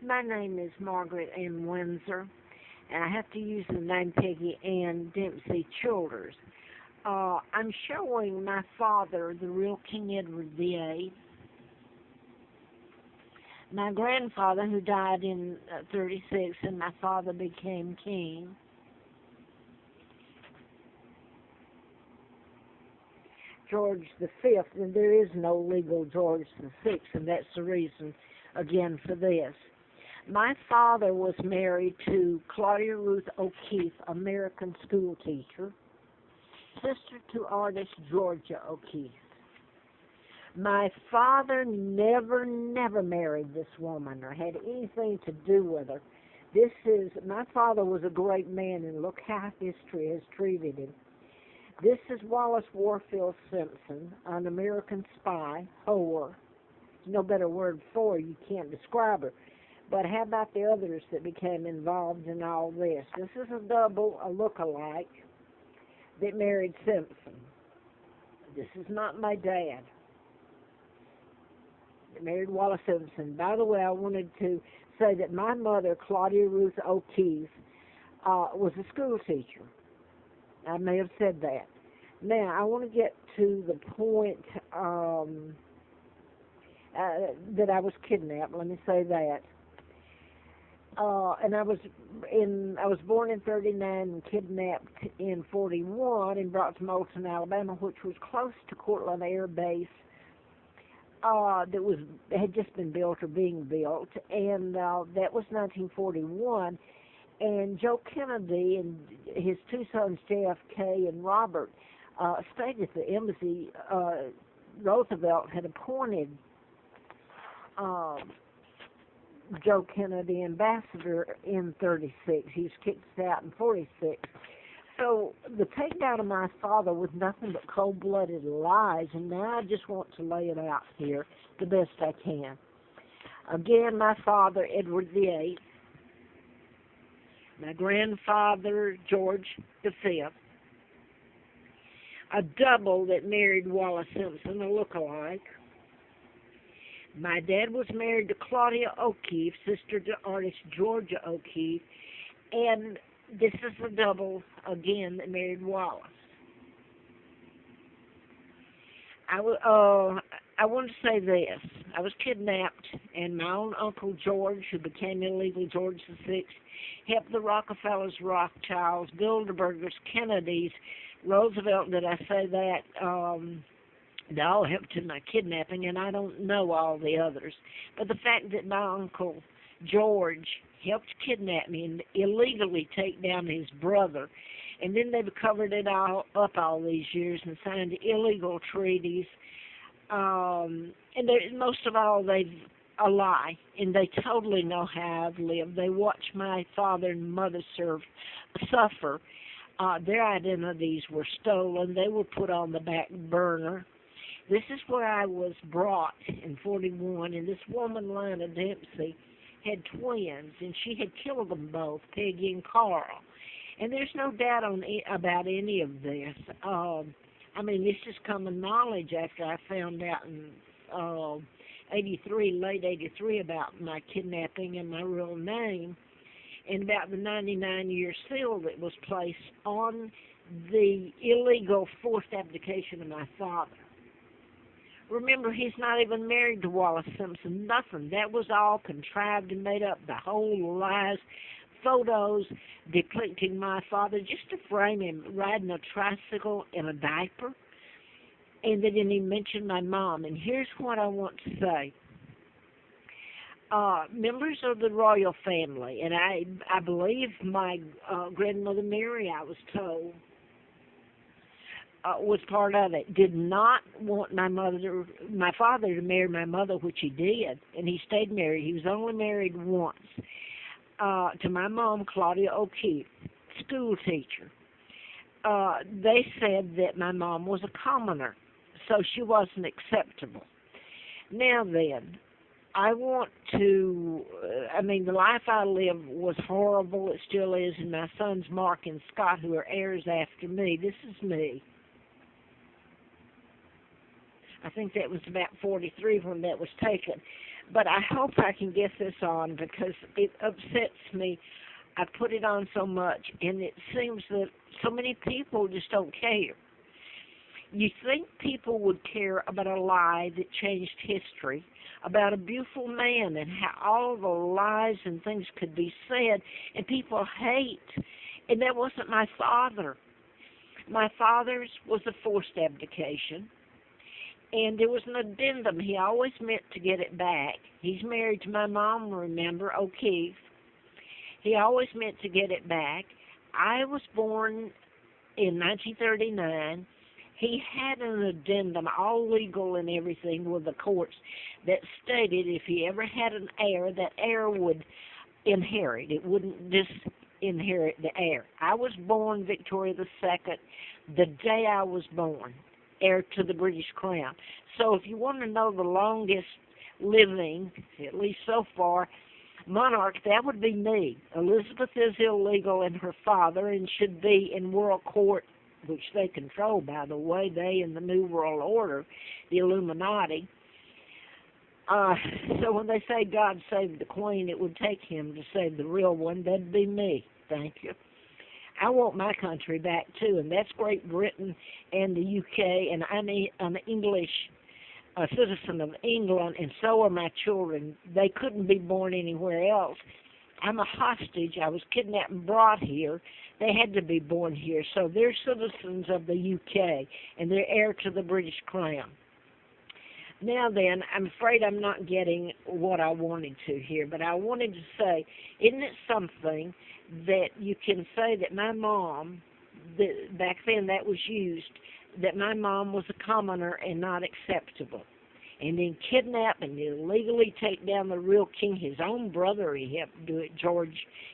My name is Margaret Ann Windsor, and I have to use the name Peggy Ann Dempsey Childers. I'm showing my father, the real King Edward VIII, my grandfather who died in 36, and my father became king. George the Fifth, and there is no legal George the Sixth, and that's the reason, again, for this. My father was married to Claudia Ruth O'Keefe, American school teacher, sister to artist Georgia O'Keefe. My father never married this woman or had anything to do with her. My father was a great man, and look how history has treated him. This is Wallace Warfield Simpson, an American spy, whore. No better word for her, you can't describe her. But how about the others that became involved in all this? This is a look-alike that married Simpson. This is not my dad. That married Wallace Simpson. By the way, I wanted to say that my mother, Claudia Ruth O'Keefe, was a school teacher. I may have said that. Now, I want to get to the point that I was kidnapped. Let me say that. And I was born in 39 and kidnapped in 41 and brought to Moulton, Alabama, which was close to Cortland Air Base. Had just been built or being built, and that was 1941. And Joe Kennedy and his two sons, JFK and Robert, stayed at the embassy. Roosevelt had appointed Joe Kennedy ambassador in 36. He was kicked out in 46. So the takedown of my father was nothing but cold-blooded lies, and now I just want to lay it out here the best I can. Again, my father, Edward VIII, my grandfather, George the Fifth, a double that married Wallace Simpson, a look-alike. My dad was married to Claudia O'Keefe, sister to artist Georgia O'Keefe, and this is a double, again, that married Wallace. I want to say this. I was kidnapped, and my own Uncle George, who became illegal George VI, helped the Rockefellers, Rothschilds, Bilderbergers, Kennedys, Roosevelt, did I say that? They all helped in my kidnapping, and I don't know all the others. But the fact that my Uncle George helped kidnap me and illegally take down his brother, and then they've covered it all up all these years and signed illegal treaties, and most of all, they've a lie, and they totally know how I've lived. They watched my father and mother suffer. Their identities were stolen. They were put on the back burner. This is where I was brought in 41, and this woman, Lina Dempsey, had twins, and she had killed them both, Peggy and Carl. And there's no doubt about any of this. This is common knowledge after I found out in late 83, about my kidnapping and my real name, and about the 99-year seal that was placed on the illegal forced abdication of my father. Remember, he's not even married to Wallace Simpson, nothing. That was all contrived and made up, the whole lies, photos depicting my father just to frame him riding a tricycle in a diaper. And they didn't even mention my mom. And here's what I want to say. Members of the royal family, and I believe my grandmother Mary, I was told, was part of it, did not want my father to marry my mother, which he did, and he stayed married. He was only married once to my mom, Claudia O'Keefe, school teacher. They said that my mom was a commoner, so she wasn't acceptable. Now then, I want to, the life I lived was horrible. It still is, and my sons Mark and Scott, who are heirs after me, this is me. I think that was about 43 when that was taken. But I hope I can get this on because it upsets me. I put it on so much, and it seems that so many people just don't care. You think people would care about a lie that changed history, about a beautiful man and how all the lies and things could be said, and people hate. And that wasn't my father. My father's was a forced abdication, and there was an addendum. He always meant to get it back. He's married to my mom, remember, O'Keefe. He always meant to get it back. I was born in 1939. He had an addendum, all legal and everything, with the courts that stated if he ever had an heir, that heir would inherit. It wouldn't disinherit the heir. I was born Victoria II the day I was born, heir to the British Crown. So if you want to know the longest living, at least so far, monarch, that would be me. Elizabeth is illegal in her father and should be in world court, which they control, by the way, they in the New World Order, the Illuminati. So when they say God saved the Queen, it would take him to save the real one. That'd be me. Thank you. I want my country back, too, and that's Great Britain and the UK, and I'm an English citizen of England, and so are my children. They couldn't be born anywhere else. I'm a hostage. I was kidnapped and brought here. They had to be born here, so they're citizens of the UK, and they're heir to the British Crown. Now then, I'm afraid I'm not getting what I wanted to here, but I wanted to say, isn't it something that you can say that my mom, back then that was used, that my mom was a commoner and not acceptable, and then kidnap and illegally take down the real king, his own brother, he helped do it,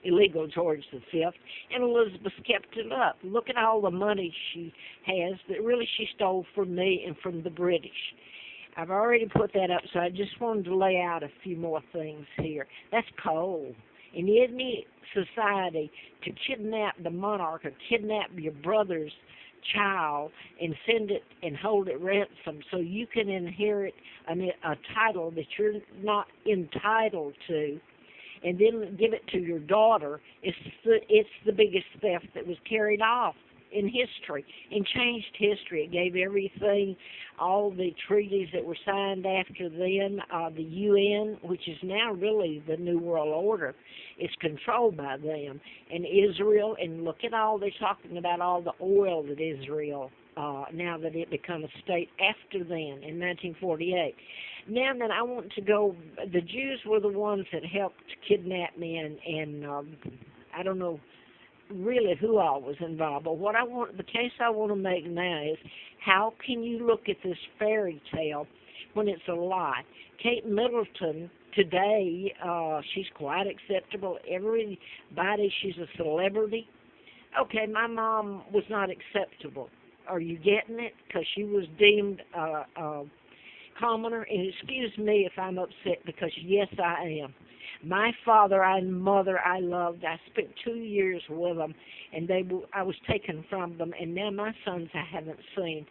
illegal George V, and Elizabeth kept it up. Look at all the money she has that really she stole from me and from the British. I've already put that up, so I just wanted to lay out a few more things here. That's cold. In any society, to kidnap the monarch or kidnap your brother's child and send it and hold it ransom so you can inherit a title that you're not entitled to, and then give it to your daughter, it's the biggest theft that was carried off in history and changed history. It gave everything, all the treaties that were signed after then, the UN, which is now really the New World Order, is controlled by them, and Israel, and look at all they're talking about, all the oil that Israel, now that it became a state after then, in 1948. Now then, I want to go, the Jews were the ones that helped kidnap me, and I don't know really who all was involved, but the case I want to make now is, how can you look at this fairy tale when it's a lie? Kate Middleton, today, she's quite acceptable. Everybody, she's a celebrity. Okay, my mom was not acceptable. Are you getting it? Because she was deemed commoner, and excuse me if I'm upset, because yes, I am. My father and mother I loved. I spent 2 years with them, and I was taken from them, and now my sons I haven't seen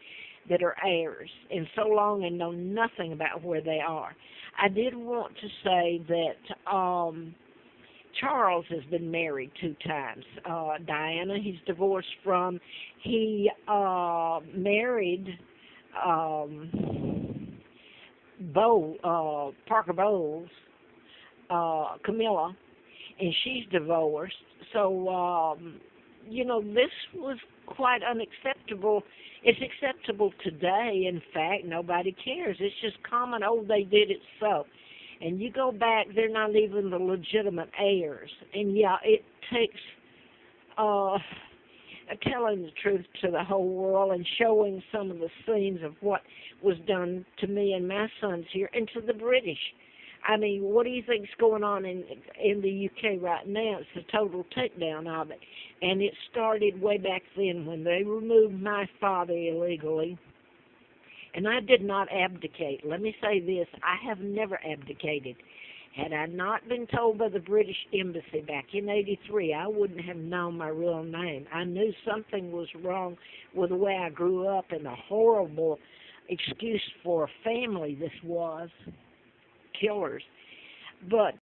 that are heirs in so long and know nothing about where they are. I did want to say that Charles has been married 2 times. Diana, he's divorced from. He married Parker Bowles, Camilla, and she's divorced. So, this was quite unacceptable. It's acceptable today, in fact. Nobody cares. It's just common, they did it so. And you go back, they're not even the legitimate heirs. And, yeah, it takes telling the truth to the whole world and showing some of the scenes of what was done to me and my sons here and to the British. I mean, what do you think's going on in the UK right now? It's a total takedown of it. And it started way back then when they removed my father illegally. And I did not abdicate. Let me say this, I have never abdicated. Had I not been told by the British Embassy back in '83, I wouldn't have known my real name. I knew something was wrong with the way I grew up and the horrible excuse for a family this was. Killers. But